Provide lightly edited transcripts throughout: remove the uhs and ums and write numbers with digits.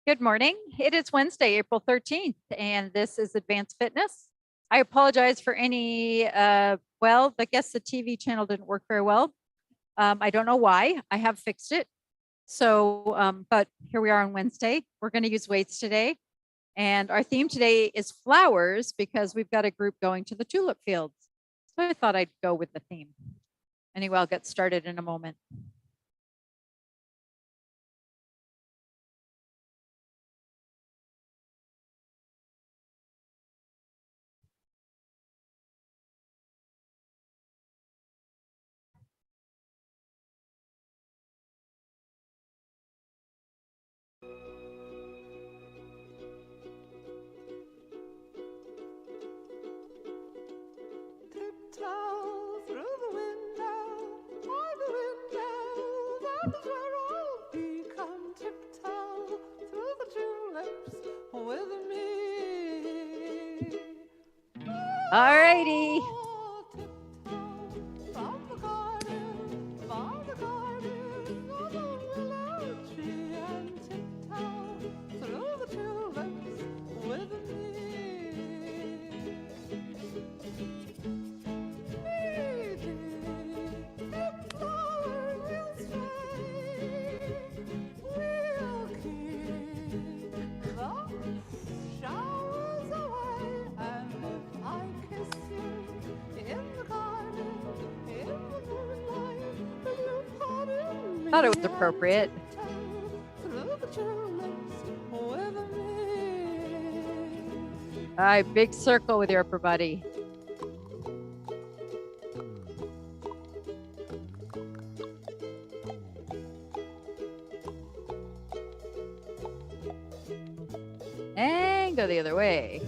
Good morning. It is Wednesday, April 13th, and this is Advanced Fitness. I apologize for any, I guess the TV channel didn't work very well. I don't know why. I have fixed it. So, but here we are on Wednesday. We're going to use weights today. And our theme today is flowers because we've got a group going to the tulip fields. So I thought I'd go with the theme. Anyway, I'll get started in a moment. All righty. Thought it was appropriate. All right, big circle with your upper body. And go the other way.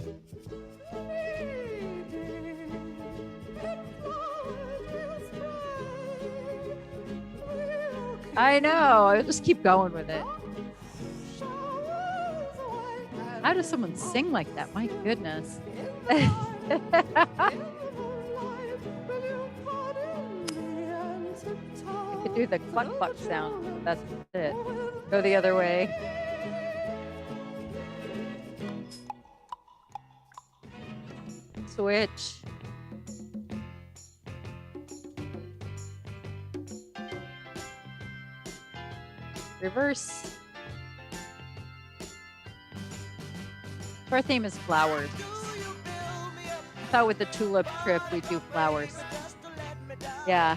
I know, I'll just keep going with it. How does someone sing like that? My goodness. I could do the cluck cluck sound. That's it. Go the other way. Switch. Reverse. Our theme is flowers. I thought with the tulip trip we'd do flowers. Yeah.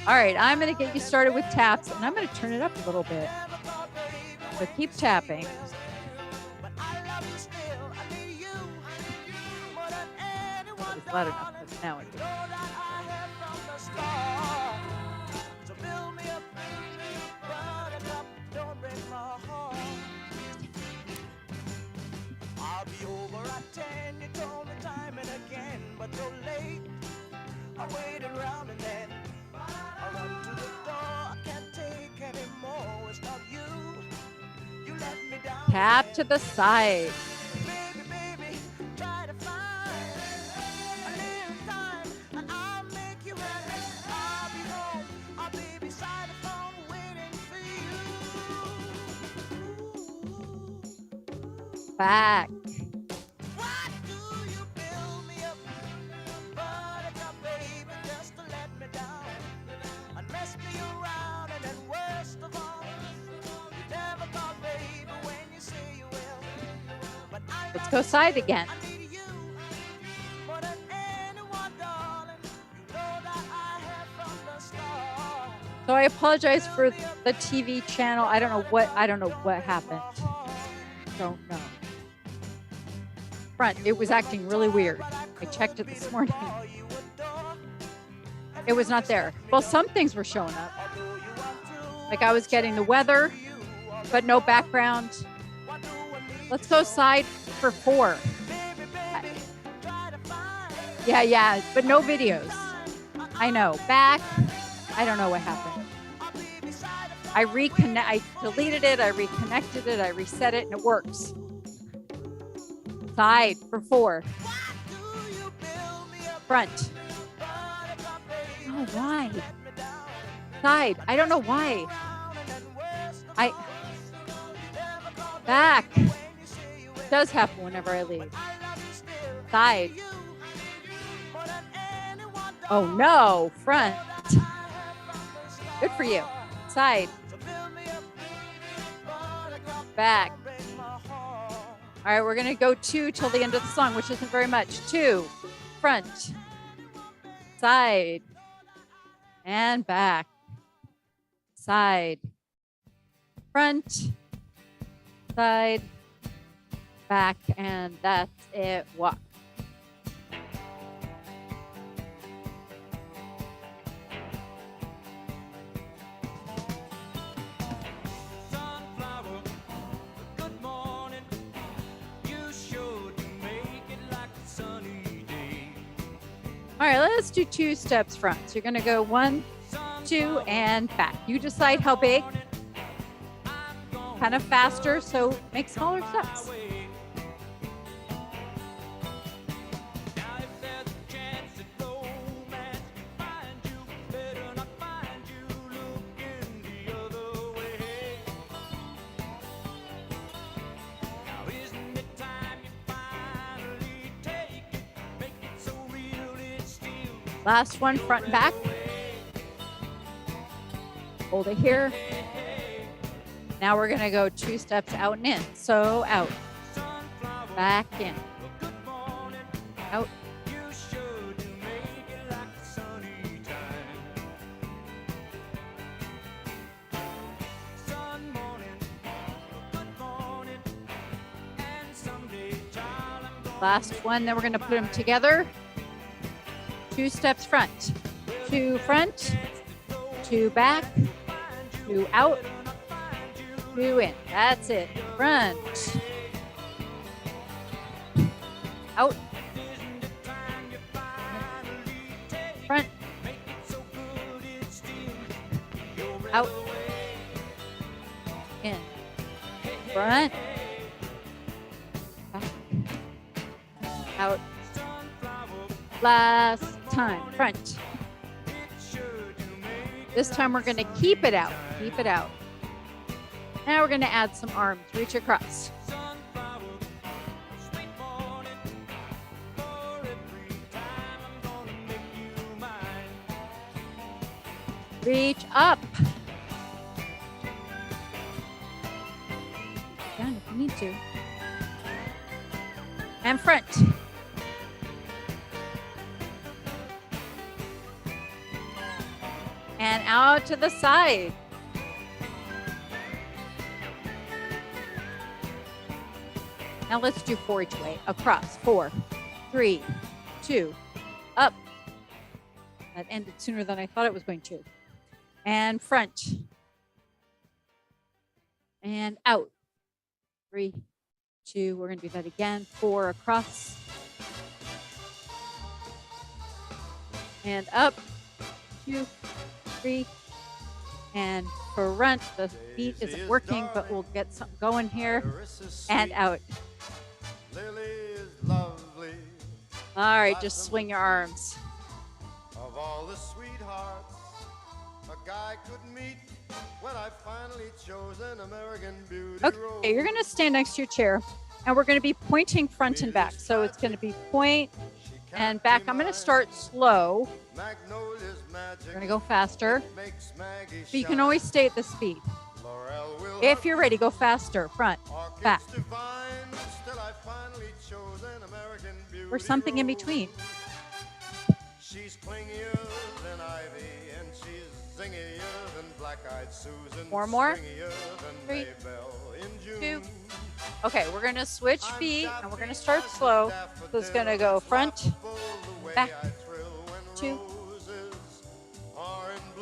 All right, I'm going to get you started with taps, and I'm going to turn it up a little bit. So keep tapping. It's loud enough, but now it is. I'll be over at 10, you told me time and again, but you're late. I waited around and then I run to the door. I can't take anymore. It's not you. You let me down. Tap to the side. Baby, baby, try to find a little time and I'll make you happy. I'll be home. I'll be beside the phone waiting for you. Back. Let's go side again. So I apologize for the TV channel. I don't know what happened. Don't know. Front, it was acting really weird. I checked it this morning. It was not there. Well, some things were showing up. Like I was getting the weather, but no background. Let's go side for 4. Yeah, but no videos. I know. Back. I don't know what happened. I deleted it, I reconnected it, I reset it, and it works. Side for 4. Front. Oh, why? Side. I don't know why. back. It does happen whenever I leave. Side. Oh no, front. Good for you. Side. Back. All right, we're gonna go 2 till the end of the song, which isn't very much. 2, front, side, and back. Side, front, side, back, and that's it. Walk. All right, let's do 2 steps front. So you're gonna go 1, 2, and back. You decide how big, kind of faster, so make smaller steps. Last one, front and back. Hold it here. Now we're gonna go 2 steps out and in. So out, back in, out. Last one, then we're gonna put them together. 2 steps front, 2 front, 2 back, 2 out, 2 in. That's it. Front, out, front, out, in, front, back, out. Last time, front. This time we're gonna keep it out, keep it out. Now we're gonna add some arms, reach across. Reach up. Down if you need to. And front. And out to the side. Now let's do 4 each way. Across. 4, 3, 2, up. That ended sooner than I thought it was going to. And front. And out. 3, 2. We're going to do that again. 4 across. And up. 2, 3, and front. The beat isn't working, but we'll get something going here. And out. All right, just swing your arms. Of all the sweethearts a guy could meet, when I finally chose an American Beauty. Okay, you're gonna stand next to your chair, and we're gonna be pointing front and back. So it's gonna be point and back. I'm gonna start slow. We're gonna go faster, but you can always stay at the speed. If you're ready, go faster, front, back, or something in between. She's clingier than ivy, and she's zingier than black-eyed Susan. 4 more. Stringier than 3, Maybelle in June. 2. Okay, we're gonna switch feet, and we're gonna start slow. So it's gonna go front, back, 2,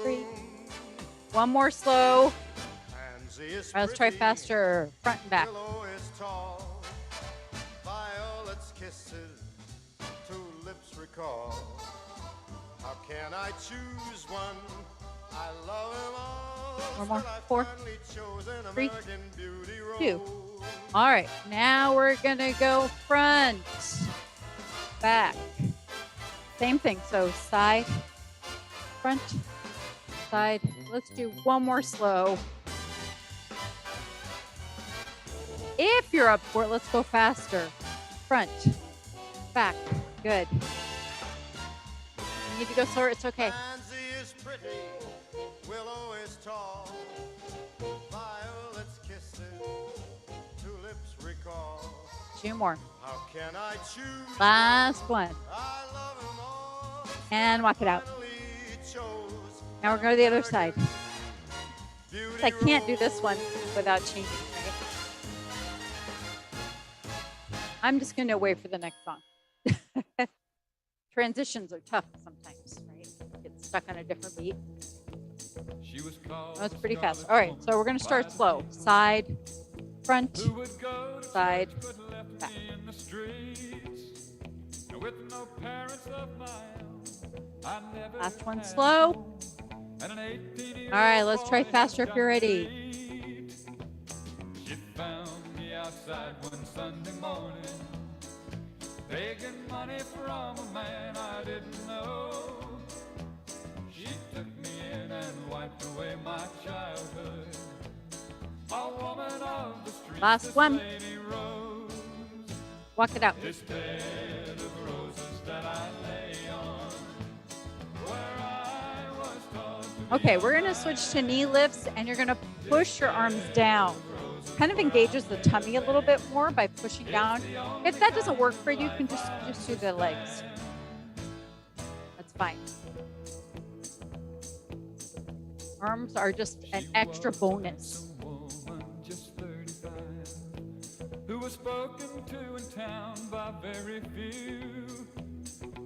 3. 1 more slow. All right, let's try faster. Front and back. Willow is tall, violet's kisses, tulips recall. How can I choose one? I love them all. 1 more. Still I 4, finally chose an 3, American Beauty 2. role. All right, now we're gonna go front, back. Same thing, so side, front, side. Let's do 1 more slow. If you're up for it, let's go faster. Front, back, good. You need to go slower, it's okay. Pansy is pretty, willow is tall, violets kisses, tulips recall. 2 more. How can I choose? Last one. I love 'em all. And walk it out. Finally chose Now we're going to the other side. beauty I can't do this one without changing, right? I'm just going to wait for the next song. Transitions are tough sometimes, right? Get stuck on a different beat. That's pretty fast. All right, so we're going to start slow. Side, front, side, back. Last one slow. All right, let's try faster if you're ready. She found me outside one Sunday morning, begging money from a man I didn't know. She took me in and wiped away my childhood. A woman of the street, Last one. Lady Rose. Walk it out. This bed of roses that I lay on, where I was taught to Okay, we're going to switch to knee lifts, and you're going to push your arms down. Kind of engages the tummy a little bit more by pushing down. If that doesn't work for you, you can just do the legs. That's fine. Arms are just an extra bonus. woman just 35, who was spoken to in town by very few.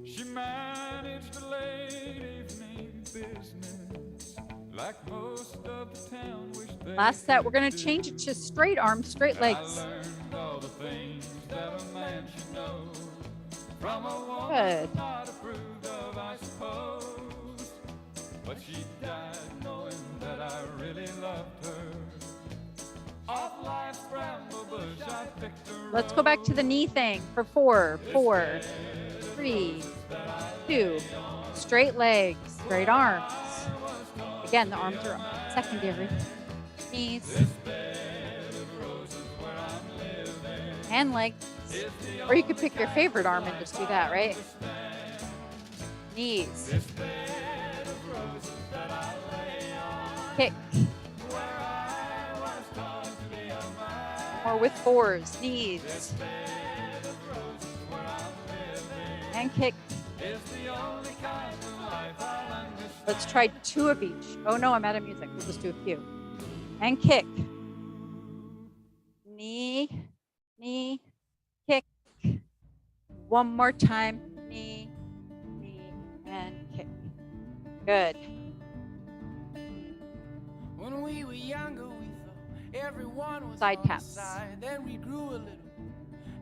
She managed a late evening business, like most of the town wished they Last set, we're could going to do. change it to straight arms, straight legs. I learned all the things that a man should know from a woman Good. not approved of, I suppose. But she died knowing that I really loved her. Off life's bramble bush, I picked a Let's go back to the knee thing for 4, 4, 3, 2. Straight legs, straight arms. Again, the arms are secondary. Knees. And legs. Or you could pick your favorite arm and just do that, right? Knees. Kick. Or with 4s, knees. And kick. Let's try 2 of each. Oh no, I'm out of music. We'll just do a few. And kick. Knee, knee, kick. One more time. Knee, knee, and kick. Good. When we were younger, we thought everyone was Side on the taps. side. Then we grew a little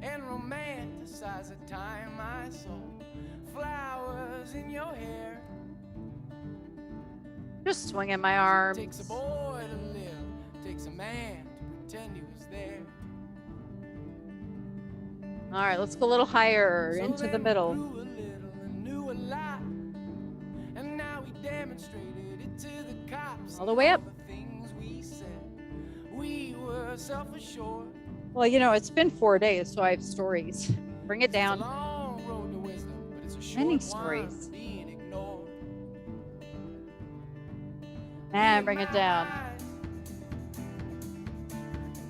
and romanticized the time I saw flowers in your hair. Just swinging my arms. Takes a boy to live, takes a man to pretend he was there. All right, let's go a little higher So into the then middle. We grew a little and knew a lot, and now we demonstrated it to the cops. All the way up. All the things we said, we were self-assured. Well, you know, it's been 4 days, so I have stories. Bring it It's a down. long road to wisdom, but it's a short Many one stories. being ignored. And bring it down.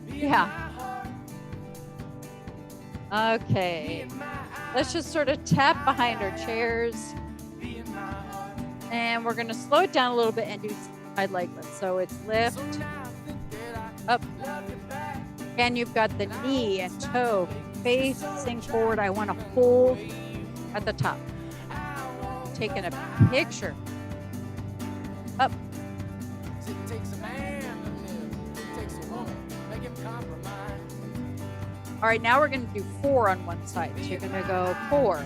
Yeah. Okay. Let's just sort of tap behind our chairs. And we're going to slow it down a little bit and do side leg lift. So it's lift, up. And you've got the knee and toe facing forward. I want to hold at the top. Taking a picture. Up. It takes a man to live, it takes a woman, make him compromise. All right, now we're going to do 4 on one side. So you're going to go 4,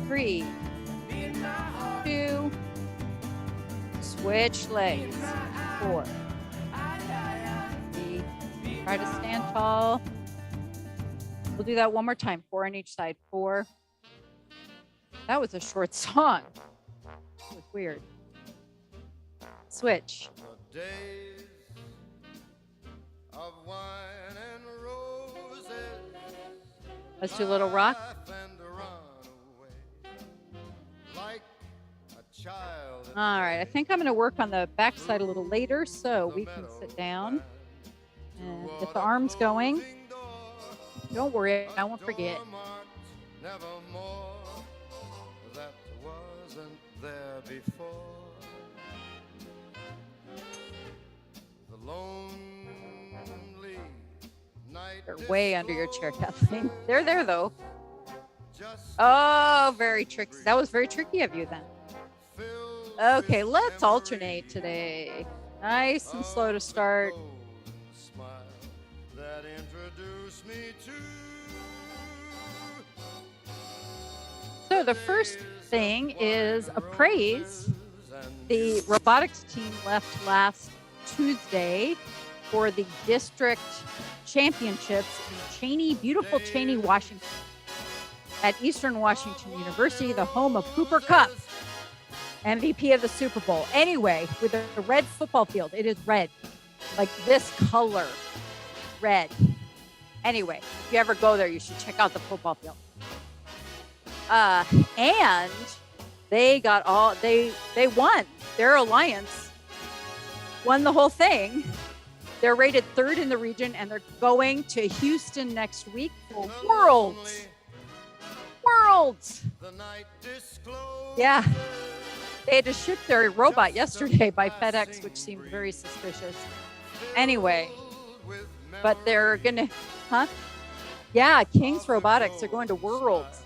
3, 2, switch legs, 4, 3, try to stand tall. We'll do that one more time, 4 on each side, 4. That was a short song. It was weird. Switch. The days of wine and Let's do Little Rock. All right, I think I'm going to work on the backside a little later so we can sit down and get the arms going. Don't worry, I won't forget. Nevermore, that wasn't there before. The lonely night. They're way under your chair, Kathleen. They're there though. Oh, very tricky. That was very tricky of you then. Okay, let's alternate today. Nice and slow to start. That introduced me to. So the first thing is a praise. The robotics team left last Tuesday for the district championships in Cheney, beautiful Cheney, Washington, at Eastern Washington University, the home of Cooper Kupp, MVP of the Super Bowl. Anyway, with a red football field, it is red, like this color, red. Anyway, if you ever go there, you should check out the football field. And they got all, they won. Their alliance won the whole thing. They're rated 3rd in the region, and they're going to Houston next week for Worlds. Yeah. They had to ship their robot yesterday by FedEx, which seemed very suspicious. Anyway, but they're going to, Yeah, King's Robotics are going to Worlds.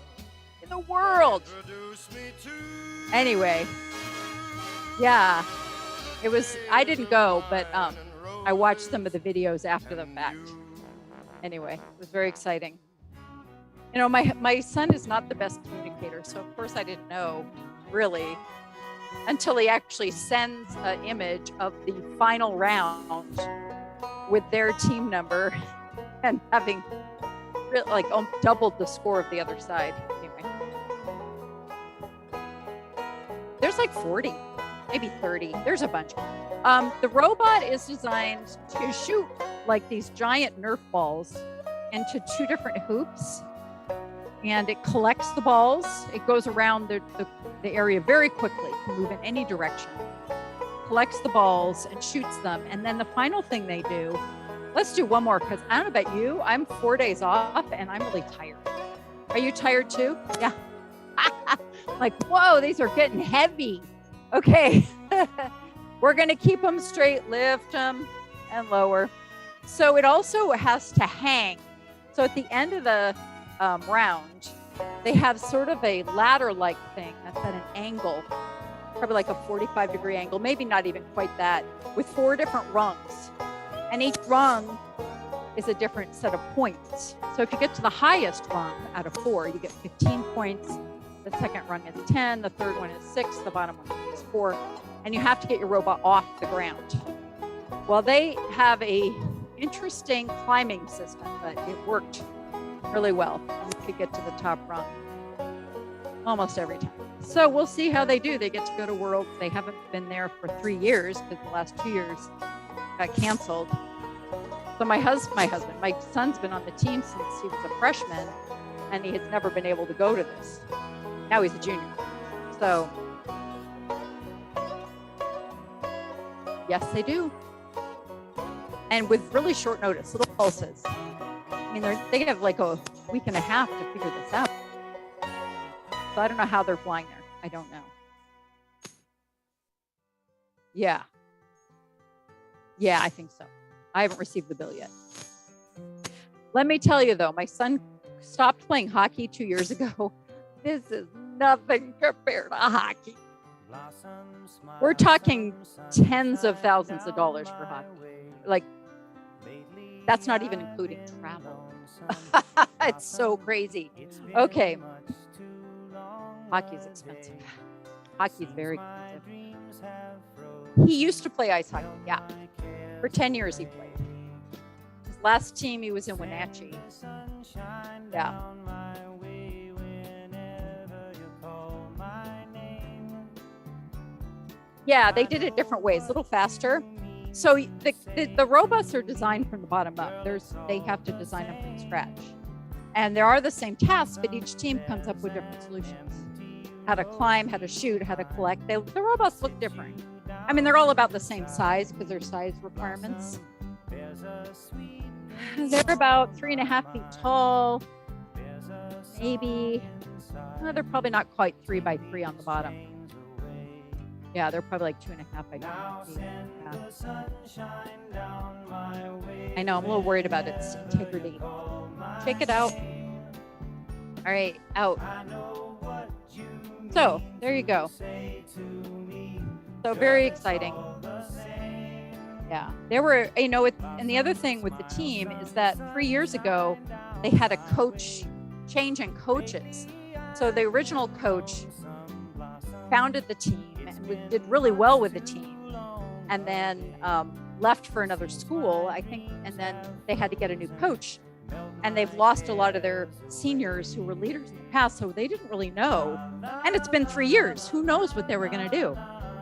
In the world. Anyway, yeah, it was, I didn't go, but I watched some of the videos after the fact. Anyway, it was very exciting. You know, my son is not the best communicator, so of course I didn't know really until he actually sends an image of the final round with their team number and having like doubled the score of the other side. Anyway, there's like 40, maybe 30. There's a bunch. The robot is designed to shoot like these giant Nerf balls into 2 different hoops, and it collects the balls. It goes around the area very quickly, can move in any direction, collects the balls and shoots them. And then the final thing they do, let's do one more, because I don't know about you, I'm 4 days off and I'm really tired. Are you tired too? Yeah. Like, whoa, these are getting heavy. Okay. We're going to keep them straight, lift them and lower. So it also has to hang. So at the end of the round, they have sort of a ladder-like thing that's at an angle, probably like a 45-degree angle, maybe not even quite that, with 4 different rungs. And each rung is a different set of points. So if you get to the highest rung out of 4, you get 15 points. The second rung is 10. The third one is 6. The bottom one is 4. And you have to get your robot off the ground. Well, they have a interesting climbing system, but it worked really well. You could get to the top rung almost every time. So we'll see how they do. They get to go to Worlds. They haven't been there for 3 years because the last 2 years got canceled. So my son's been on the team since he was a freshman, and he has never been able to go to this. Now he's a junior. So yes, they do. And with really short notice, little pulses. I mean, they have like a week and a half to figure this out. So I don't know how they're flying there. I don't know. Yeah. Yeah, I think so. I haven't received the bill yet. Let me tell you, though, my son stopped playing hockey 2 years ago. This is nothing compared to hockey. We're talking tens of thousands of dollars for hockey. Like, that's not even including travel. It's so crazy. Okay. Hockey's expensive. Hockey's very expensive. He used to play ice hockey, yeah. For 10 years he played. His last team, he was in Wenatchee. Yeah. Yeah, they did it different ways, a little faster. So the robots are designed from the bottom up. They have to design them from scratch. And there are the same tasks, but each team comes up with different solutions. How to climb, how to shoot, how to collect. The robots look different. I mean, they're all about the same size because they're size requirements. They're about 3.5 feet tall. Maybe, well, they're probably not quite 3 by 3 on the bottom. Yeah, they're probably like 2.5 by 2 feet. Yeah. I know, I'm a little worried about its integrity. Check it out. All right, out. So there you go. So very exciting. Yeah, there were, you know, and the other thing with the team is that 3 years ago, they had a coach change in coaches. So the original coach founded the team and did really well with the team, and then left for another school, I think, and then they had to get a new coach. And they've lost a lot of their seniors who were leaders in the past, so they didn't really know. And it's been 3 years. Who knows what they were going to do?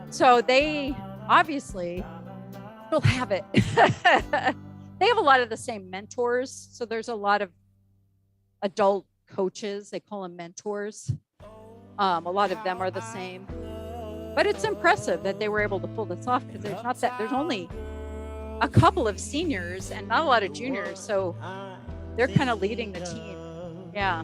So they obviously still have it. They have a lot of the same mentors. So there's a lot of adult coaches. They call them mentors. A lot of them are the same. But it's impressive that they were able to pull this off because there's only a couple of seniors and not a lot of juniors. So they're kind of leading the team. Yeah.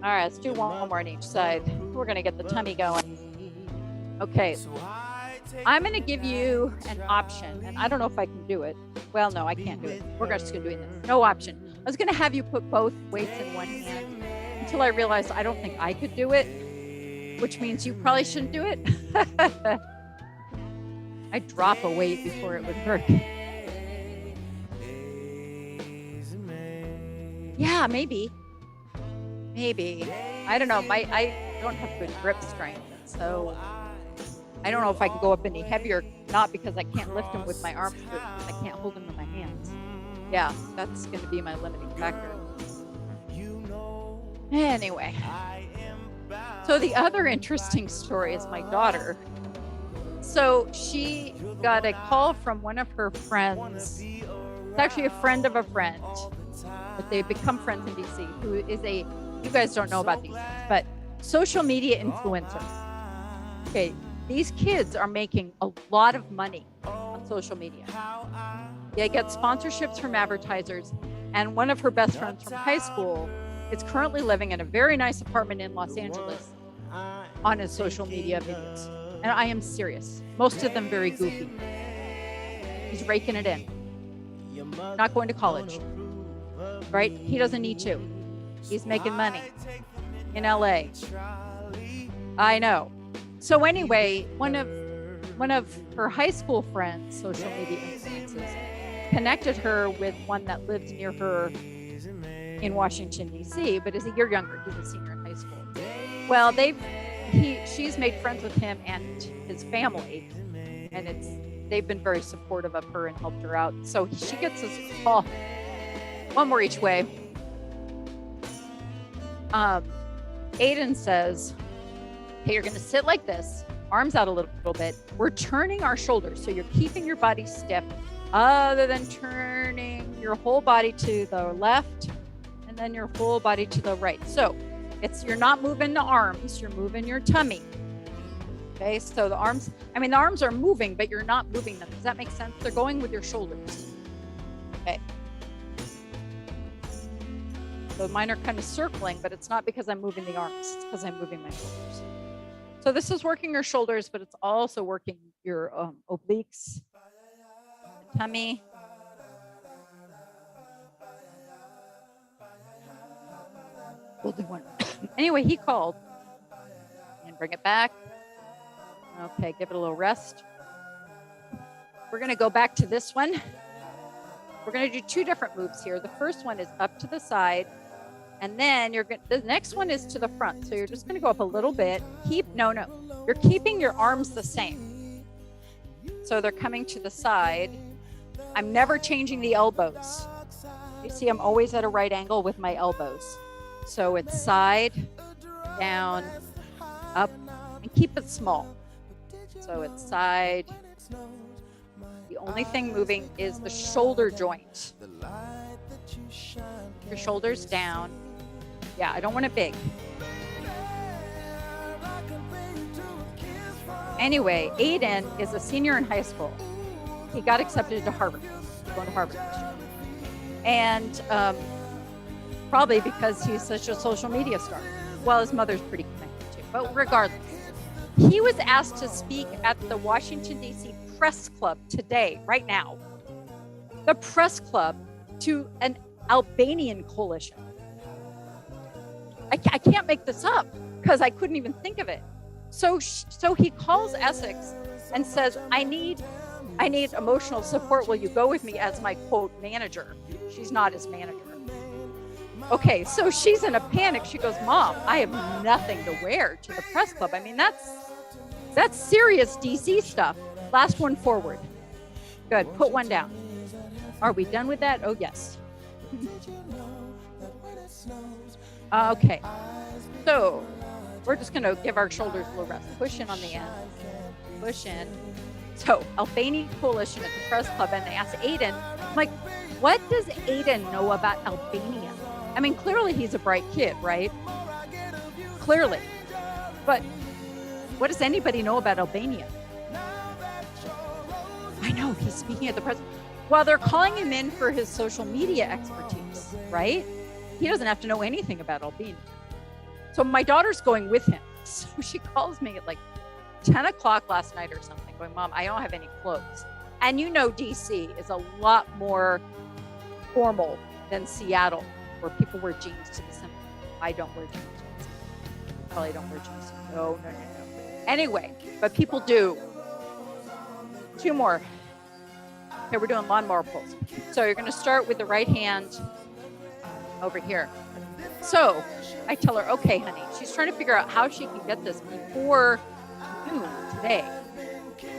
All right, let's do one more on each side. We're going to get the tummy going. Okay. I'm going to give you an option, and I don't know if I can do it. Well, no, I can't do it. We're just going to do it. No option. I was going to have you put both weights in one hand until I realized I don't think I could do it, which means you probably shouldn't do it. I'd drop a weight before it would work. Yeah, maybe. I don't know. I don't have good grip strength, so I don't know if I can go up any heavier. Not because I can't lift them with my arms, but I can't hold them in my hands. Yeah, that's going to be my limiting factor. Anyway, so the other interesting story is my daughter. So she got a call from one of her friends. It's actually a friend of a friend, but they've become friends in DC, who is you guys don't know about these things, but social media influencer. Okay, these kids are making a lot of money on social media. They get sponsorships from advertisers, and one of her best friends from high school is currently living in a very nice apartment in Los Angeles on his social media videos. And I am serious. Most of them very goofy. He's raking it in. Not going to college, right? He doesn't need to. He's making money in LA. I know. So anyway, one of her high school friends, social media influences, connected her with one that lives near her in Washington, D.C., but is a year younger. He's a senior in high school. Well, she's made friends with him and his family, and they've been very supportive of her and helped her out. So she gets this call, one more each way. Aiden says, "Hey, you're going to sit like this, arms out a little bit. We're turning our shoulders, so you're keeping your body stiff, other than turning your whole body to the left, and then your whole body to the right. So you're not moving the arms, you're moving your tummy. Okay, so the arms are moving, but you're not moving them. Does that make sense? They're going with your shoulders. Okay. So mine are kind of circling, but it's not because I'm moving the arms, it's because I'm moving my shoulders. So this is working your shoulders, but it's also working your obliques, tummy. We'll do one. Anyway, he called. And bring it back. Okay, give it a little rest. We're going to go back to this one. We're going to do two different moves here. The first one is up to the side. And then the next one is to the front. So you're just going to go up a little bit. You're keeping your arms the same. So they're coming to the side. I'm never changing the elbows. You see, I'm always at a right angle with my elbows. So it's side, down, up, and keep it small. So it's side. The The only thing moving is the shoulder joint. Your shoulders down. Yeah, I don't want it big. Anyway, Aiden is a senior in high school. He got accepted to Harvard. He's going to Harvard next year. And probably because he's such a social media star. Well, his mother's pretty connected too. But regardless, he was asked to speak at the Washington, D.C. Press Club today, right now. The Press Club to an Albanian coalition. I can't make this up because I couldn't even think of it. So he calls Essex and says, I need emotional support. Will you go with me as my quote manager? She's not his manager. Okay, so she's in a panic. She goes, Mom, I have nothing to wear to the press club. I mean, that's serious DC stuff. Last one forward. Good, put one down. Are we done with that? Oh, yes. Okay, so we're just gonna give our shoulders a little rest. Push in on the end, push in. So Albanian coalition at the press club, and they asked Aiden, I'm like, what does Aiden know about Albania? I mean, clearly he's a bright kid, right? Clearly. But what does anybody know about Albania? I know, he's speaking at the press. Well, they're calling him in for his social media expertise, right? He doesn't have to know anything about Albania. So my daughter's going with him. So she calls me at like 10 o'clock last night or something, going, Mom, I don't have any clothes. And you know, DC is a lot more formal than Seattle, where people wear jeans to the seminar. I don't wear jeans to the seminar. Probably don't wear jeans. No. Anyway, but people do. Two more. Okay, we're doing lawnmower pulls. So you're going to start with the right hand over here. So I tell her, okay, honey, she's trying to figure out how she can get this before noon today.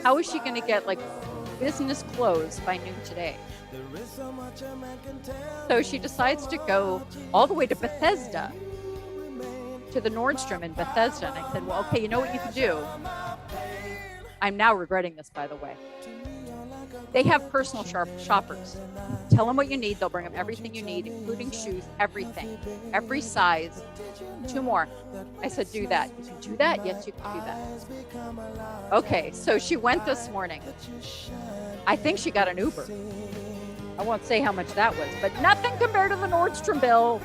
How is she going to get like business clothes by noon today? So she decides to go all the way to Bethesda, to the Nordstrom in Bethesda. And I said, well, okay, you know what you can do? I'm now regretting this, by the way. They have personal shoppers. Tell them what you need. They'll bring them everything you need, including shoes, everything, every size. Two more. I said, do that. You can do that? Yes, you can do that. Okay, so she went this morning. I think she got an Uber. I won't say how much that was, but nothing compared to the Nordstrom bill.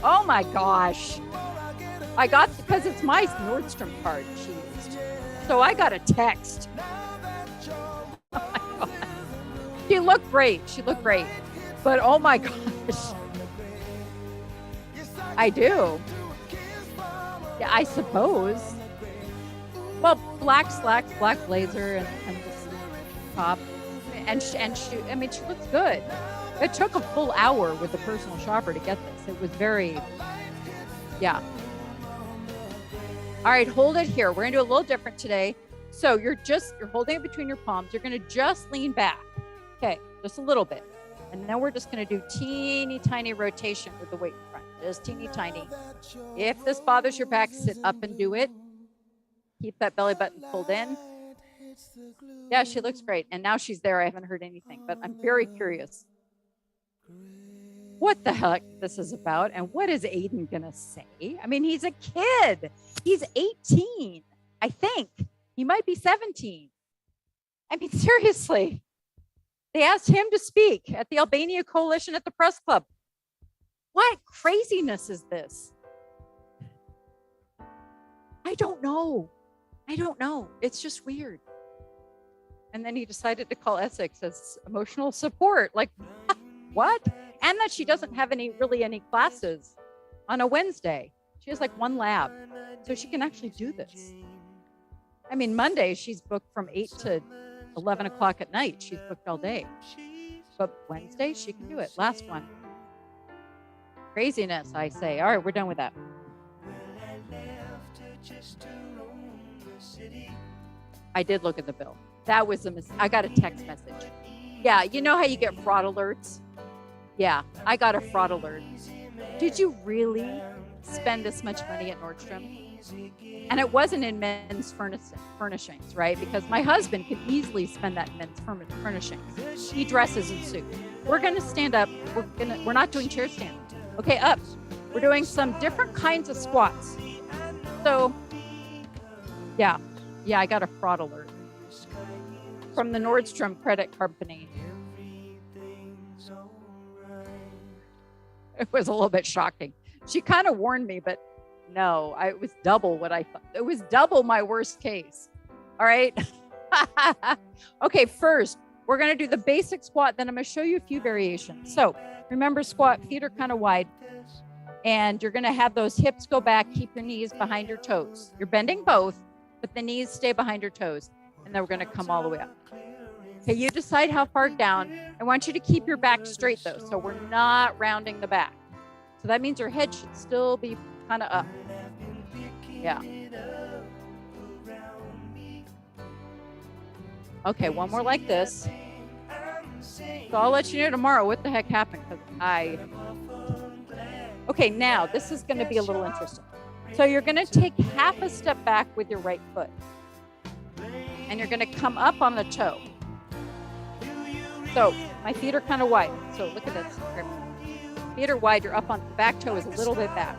Oh my gosh. I got, because it's my Nordstrom card she used. So I got a text. Oh my God. She looked great. But oh my gosh. I do. Yeah, I suppose. Well, black slacks, black blazer, and this top. And she, I mean, she looks good. It took a full hour with the personal shopper to get this. It was very, yeah. All right, hold it here. We're gonna do a little different today. So you're holding it between your palms. You're gonna just lean back. Okay, just a little bit. And then we're just gonna do teeny tiny rotation with the weight in front. Just teeny tiny. If this bothers your back, sit up and do it. Keep that belly button pulled in. Yeah, she looks great. And now she's there. I haven't heard anything, but I'm very curious what the heck this is about and what is Aiden gonna say? I mean, he's a kid. He's 18, I think. He might be 17. I mean, seriously. They asked him to speak at the Albania Coalition at the press club. What craziness is this? I don't know. It's just weird. And then he decided to call Essex as emotional support. Like, what? And that she doesn't have any classes on a Wednesday. She has like one lab. So she can actually do this. I mean, Monday, she's booked from 8 to 11 o'clock at night. She's booked all day. But Wednesday, she can do it. Last one. Craziness, I say. All right, we're done with that. I did look at the bill. That was a mistake. I got a text message. Yeah, you know how you get fraud alerts? Yeah, I got a fraud alert. Did you really spend this much money at Nordstrom? And it wasn't in men's furnishings, right? Because my husband could easily spend that in men's furnishings. He dresses in suits. We're going to stand up. We're not doing chair stand. Okay, up. We're doing some different kinds of squats. So, yeah, I got a fraud alert from the Nordstrom credit company. It was a little bit shocking. She kind of warned me, but no, it was double what I thought. It was double my worst case. All right. Okay, first, we're going to do the basic squat. Then I'm going to show you a few variations. So remember, squat, feet are kind of wide. And you're going to have those hips go back. Keep your knees behind your toes. You're bending both, but the knees stay behind your toes. And then we're going to come all the way up. Okay, you decide how far down. I want you to keep your back straight, though. So we're not rounding the back. So that means your head should still be kind of up. Yeah. Okay, one more like this. So I'll let you know tomorrow what the heck happened. Okay, now this is going to be a little interesting. So you're going to take half a step back with your right foot. And you're going to come up on the toe. So my feet are kind of wide. So look at this. Feet are wide. You're up on the back toe is a little bit back.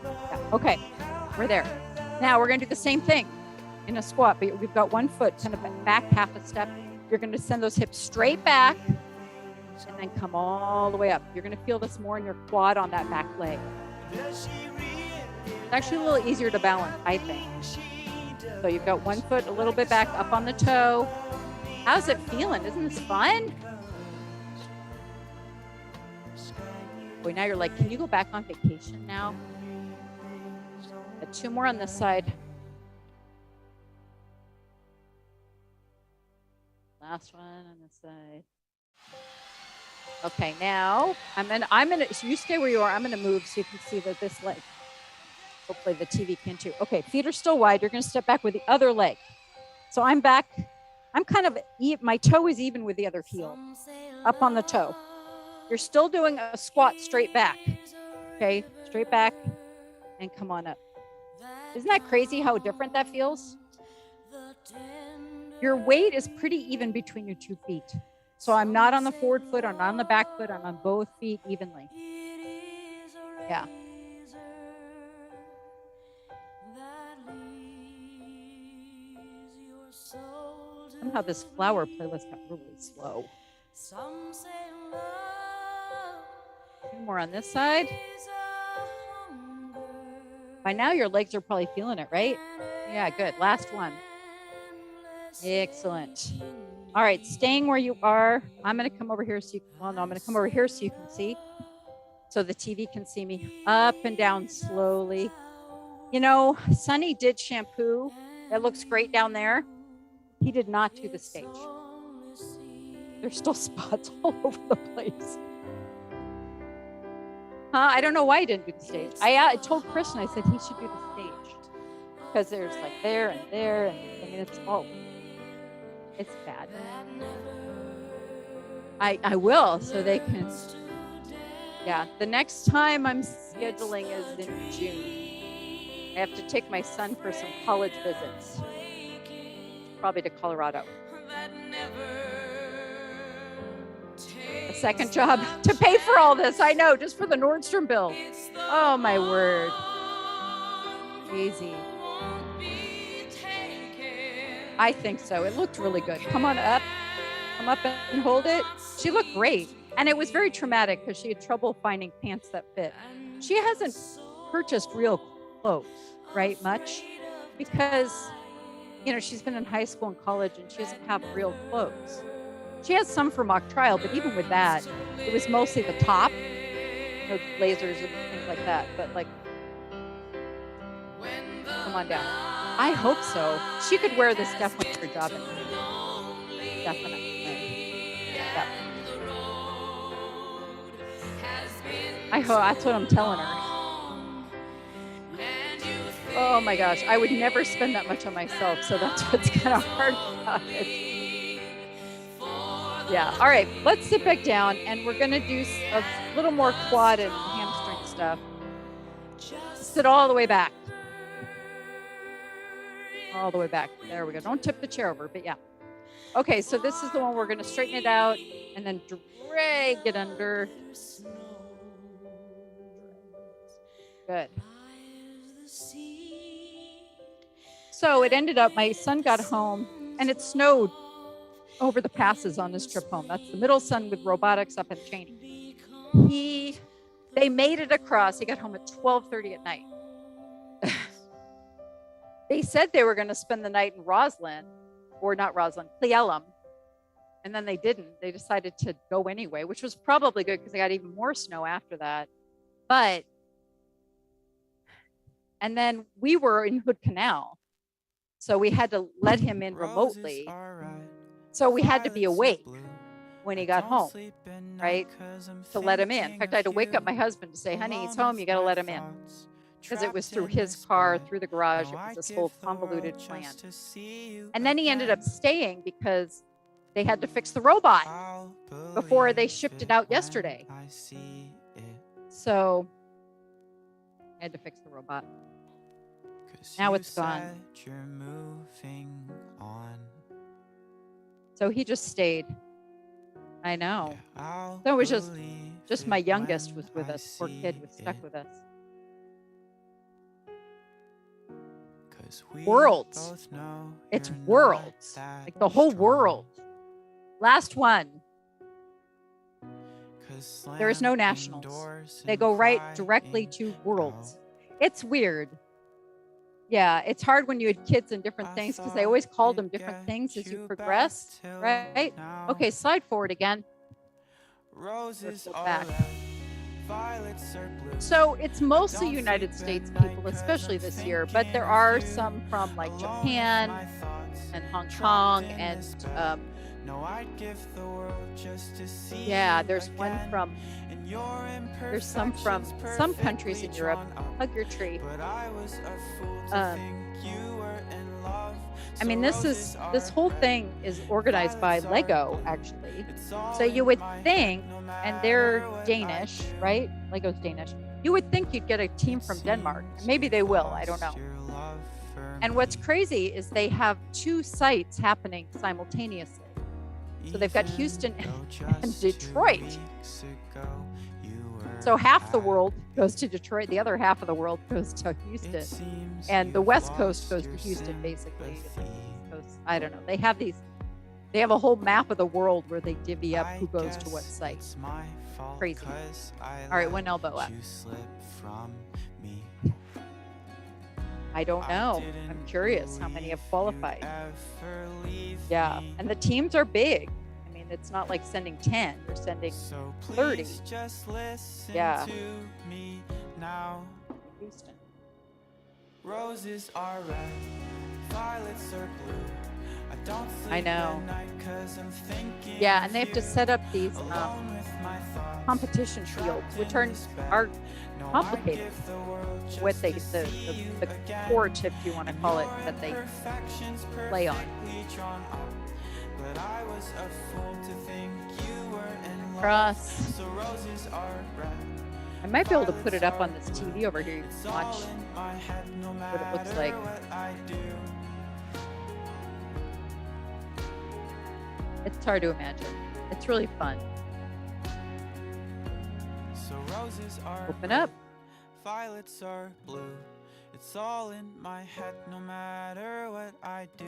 Yeah. Okay, we're there. Now we're going to do the same thing in a squat, but we've got one foot kind of back half a step. You're going to send those hips straight back and then come all the way up. You're going to feel this more in your quad on that back leg. It's actually a little easier to balance, I think. So you've got one foot a little bit back up on the toe. How's it feeling? Isn't this fun? Boy, now you're like, can you go back on vacation now? Two more on this side. Last one on this side. Okay, now I'm gonna. So you stay where you are. I'm gonna move so you can see that this leg. Hopefully the TV can too. Okay, feet are still wide. You're gonna step back with the other leg. So I'm back. I'm kind of, my toe is even with the other heel, up on the toe. You're still doing a squat straight back. Okay, straight back and come on up. Isn't that crazy how different that feels? Your weight is pretty even between your 2 feet. So I'm not on the forward foot, I'm not on the back foot, I'm on both feet evenly. Yeah. Somehow this flower playlist got really slow. Two more on this side. By now your legs are probably feeling it, right? Yeah, good. Last one. Excellent. All right, staying where you are. I'm going to come over here so you can, well, no, I'm going to come over here so you can see. So the TV can see me. Up and down slowly. You know, Sonny did shampoo. It looks great down there. He did not do the stage. There's still spots all over the place. I don't know why he didn't do the stage. I told Christian, I said he should do the stage. Because there's like there and there. And I mean, it's bad. I will, so they can. Yeah, the next time I'm scheduling is in June. I have to take my son for some college visits. Probably to Colorado. A second job to pay for all this. I know, just for the Nordstrom bill. Oh, my word. Easy. I think so. It looked really good. Come on up. Come up and hold it. She looked great. And it was very traumatic because she had trouble finding pants that fit. She hasn't purchased real clothes, right, much. Because, you know, she's been in high school and college and she doesn't have real clothes. She has some for mock trial, but even with that, it was mostly the top, you know, blazers and things like that. But like, come on down. I hope so. She could wear this definitely for job interview. Definitely. Yeah. I hope that's what I'm telling her. Oh my gosh, I would never spend that much on myself, so that's what's kind of hard about it. Yeah, all right, let's sit back down and we're gonna do a little more quad and hamstring stuff. Sit all the way back. all the way back. There we go. Don't tip the chair over, but yeah. Okay, so this is the one we're going to straighten it out and then drag it under. Good. So it ended up, my son got home and it snowed over the passes on his trip home. That's the middle son with robotics up in Cheney. They made it across. He got home at 12:30 at night. They said they were going to spend the night in Roslyn, or not Roslyn, Cleellum. And then they didn't. They decided to go anyway, which was probably good because they got even more snow after that. And then we were in Hood Canal. So we had to let him in remotely. So we had to be awake when he got home, right? To let him in. In fact, I had to wake up my husband to say, honey, he's home. You got to let him in. Because it was through his car, through the garage. It was this whole convoluted plan. And then he ended up staying because they had to fix the robot before they shipped it out yesterday. So I had to fix the robot. Now it's gone. So he just stayed. I know. So it was just my youngest was with us. Poor kid was stuck with us. Worlds. It's worlds. Like the whole world. Last one. There is no nationals. They go right directly to worlds. It's weird. Yeah, it's hard when you had kids and different things because they always called them different things as you progressed, right? Okay, slide forward again. Roses back. So it's mostly United States people, especially this year, but there are some from like Japan and Hong Kong and yeah, there's some from some countries in Europe. Hug your tree. I mean, this whole thing is organized by Lego, actually. So you would think, and they're Danish, right? Lego's Danish. You would think you'd get a team from Denmark. Maybe they will. I don't know. And what's crazy is they have two sites happening simultaneously. So they've got Houston and Detroit. So half the world goes to Detroit, the other half of the world goes to Houston. And the West Coast goes to Houston, basically. The East Coast, I don't know. They have a whole map of the world where they divvy up who goes to what site. Crazy. All right, one elbow up. I don't know. I'm curious how many have qualified. Yeah, and the teams are big. I mean, it's not like sending 10, you're sending 30. Yeah. Houston. Roses are red, violets are blue. I know. Yeah, and they have to set up these competition fields, which are complicated. What the court, if you want to call it, that they play on. Cross. I might be able to put it up on this TV over here. You can watch what it looks like. It's hard to imagine. It's really fun. Open up. Violets are blue. It's all in my head no matter what I do.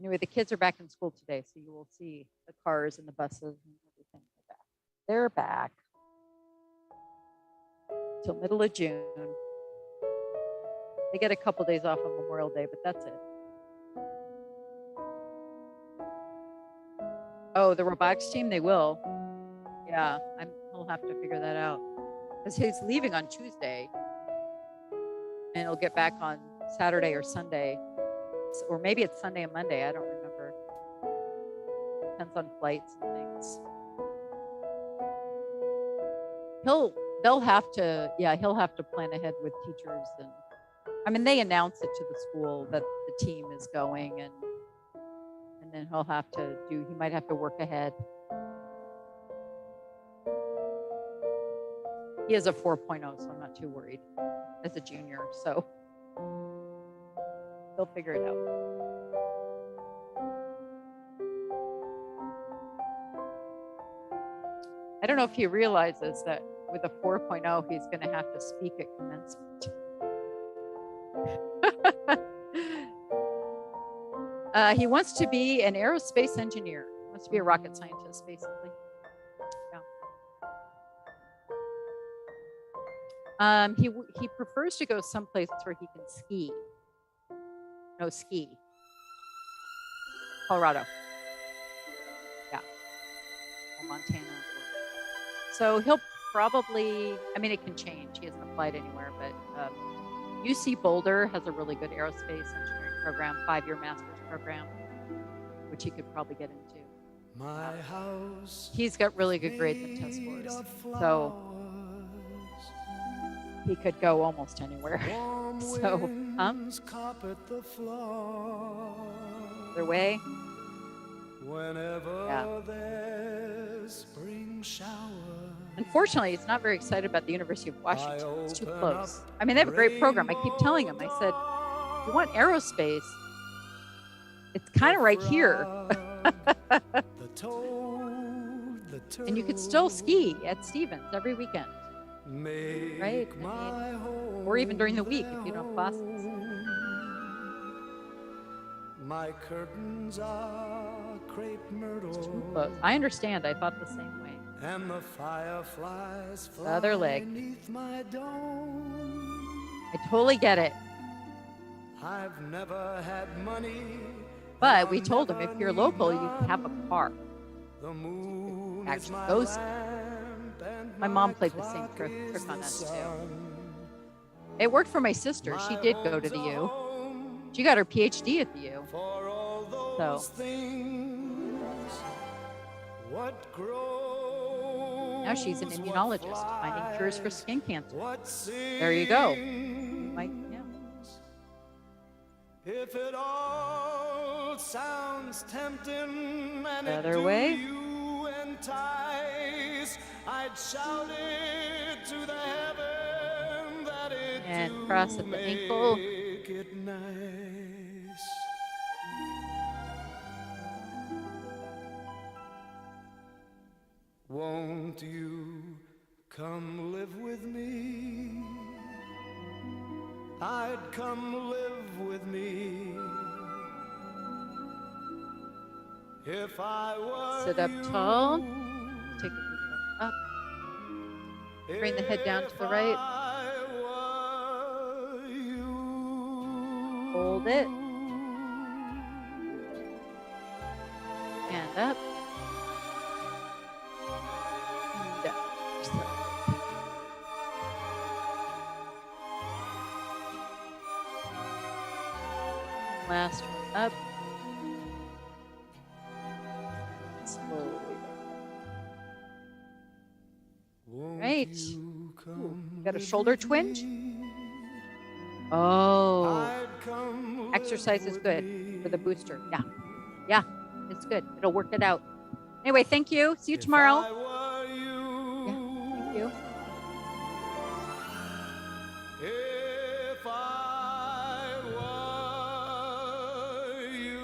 Anyway, the kids are back in school today, so you will see the cars and the buses and everything like that. They're back till middle of June. They get a couple days off on Memorial Day, but that's it. Oh, the robotics team, they will. Yeah, he'll have to figure that out. Because he's leaving on Tuesday. And he'll get back on Saturday or Sunday. Or maybe it's Sunday and Monday, I don't remember. Depends on flights and things. He'll have to plan ahead with teachers and I mean, they announce it to the school that the team is going, and then he might have to work ahead. He is a 4.0, so I'm not too worried as a junior. So he'll figure it out. I don't know if he realizes that with a 4.0, he's going to have to speak at commencement. He wants to be an aerospace engineer. He wants to be a rocket scientist, basically. Yeah. He prefers to go someplace where he can ski. No, ski. Colorado. Yeah. Or Montana. So he'll probably, I mean, it can change. He hasn't applied anywhere, but UC Boulder has a really good aerospace engineering program, 5-year master's program, which he could probably get into. My house He's got really good grades and test scores, so he could go almost anywhere. So, their way. Yeah. Unfortunately, he's not very excited about the University of Washington. It's too close. I mean, they have a great program. I keep telling him, I said, if you want aerospace, it's kind of right here. And you could still ski at Stevens every weekend, right? I mean, or even during the week if you don't have classes. My curtains are crepe myrtle. Close. I understand. I thought the same way. And the fireflies fly Other leg. beneath my dome. I totally get it. I've never had money. But we told him if you're local, you have a car. The moon Actually, is those. and My mom played the same trick on us too. It worked for my sister. She did go to the U. She got her PhD at the U. So. Now she's an immunologist, finding cures for skin cancer. There you go. Mike, yeah. If it all sounds tempting and Other way. you entice, I'd shout it to the heaven that it And cross at the ankle. it nice. Won't you come live with me? I'd come live with me if I were Sit up tall. Take a deep breath up. Bring the head down to the right. Hold it. Hand up. And down. Last one up. Slowly. Right. Ooh, got a shoulder twinge? Oh. Exercise is good for the booster. Yeah. Yeah. It's good. It'll work it out. Anyway, thank you. See you tomorrow. Yeah, thank you. If I were you.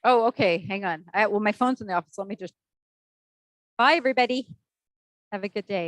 Oh, okay. Hang on. Well, my phone's in the office. Let me just. Bye, everybody. Have a good day.